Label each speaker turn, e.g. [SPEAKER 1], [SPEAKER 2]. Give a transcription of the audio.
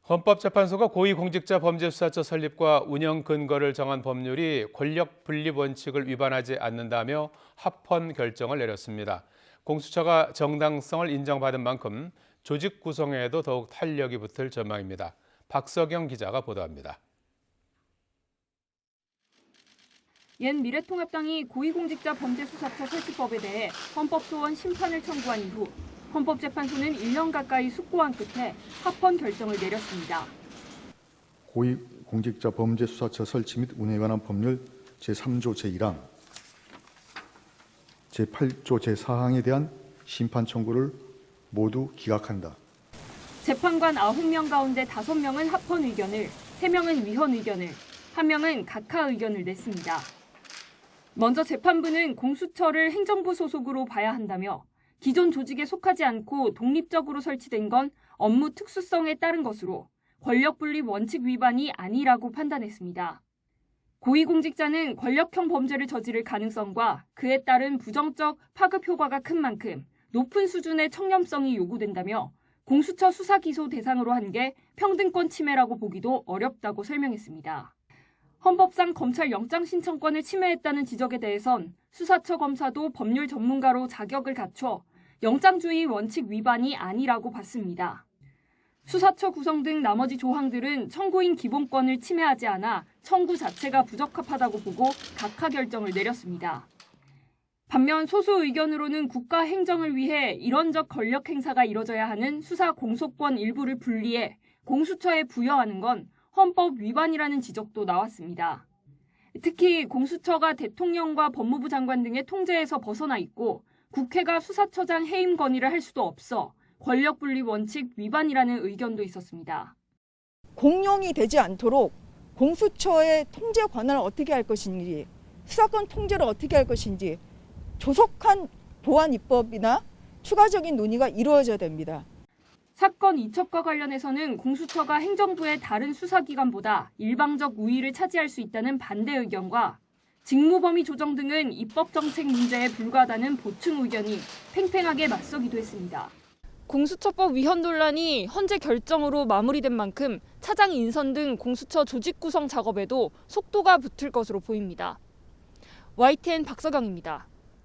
[SPEAKER 1] 헌법재판소가 고위공직자범죄수사처 설립과 운영 근거를 정한 법률이 권력 분립 원칙을 위반하지 않는다며 합헌 결정을 내렸습니다. 공수처가 정당성을 인정받은 만큼 조직 구성에도 더욱 탄력이 붙을 전망입니다. 박석영 기자가 보도합니다.
[SPEAKER 2] 옛 미래통합당이 고위공직자범죄수사처 설치법에 대해 헌법소원 심판을 청구한 이후 헌법재판소는 1년 가까이 숙고한 끝에 합헌 결정을 내렸습니다.
[SPEAKER 3] 고위공직자범죄수사처 설치 및 운영에 관한 법률 제3조 제1항, 제8조 제4항에 대한 심판 청구를 모두 기각한다.
[SPEAKER 2] 재판관 9명 가운데 5명은 합헌 의견을, 3명은 위헌 의견을, 1명은 각하 의견을 냈습니다. 먼저 재판부는 공수처를 행정부 소속으로 봐야 한다며 기존 조직에 속하지 않고 독립적으로 설치된 건 업무 특수성에 따른 것으로 권력 분립 원칙 위반이 아니라고 판단했습니다. 고위공직자는 권력형 범죄를 저지를 가능성과 그에 따른 부정적 파급 효과가 큰 만큼 높은 수준의 청렴성이 요구된다며 공수처 수사 기소 대상으로 한 게 평등권 침해라고 보기도 어렵다고 설명했습니다. 헌법상 검찰 영장 신청권을 침해했다는 지적에 대해선 수사처 검사도 법률 전문가로 자격을 갖춰 영장주의 원칙 위반이 아니라고 봤습니다. 수사처 구성 등 나머지 조항들은 청구인 기본권을 침해하지 않아 청구 자체가 부적합하다고 보고 각하 결정을 내렸습니다. 반면 소수 의견으로는 국가 행정을 위해 이런적 권력 행사가 이뤄져야 하는 수사 공소권 일부를 분리해 공수처에 부여하는 건 헌법 위반이라는 지적도 나왔습니다. 특히 공수처가 대통령과 법무부 장관 등의 통제에서 벗어나 있고 국회가 수사처장 해임 건의를 할 수도 없어 권력 분립 원칙 위반이라는 의견도 있었습니다.
[SPEAKER 4] 공룡이 되지 않도록 공수처의 통제 권한을 어떻게 할 것인지, 수사권 통제를 어떻게 할 것인지 조속한 보완 입법이나 추가적인 논의가 이루어져야 됩니다.
[SPEAKER 2] 사건 이첩과 관련해서는 공수처가 행정부의 다른 수사기관보다 일방적 우위를 차지할 수 있다는 반대 의견과 직무범위 조정 등은 입법정책 문제에 불과하다는 보충 의견이 팽팽하게 맞서기도 했습니다. 공수처법 위헌 논란이 헌재 결정으로 마무리된 만큼 차장 인선 등 공수처 조직 구성 작업에도 속도가 붙을 것으로 보입니다. YTN 박석영입니다.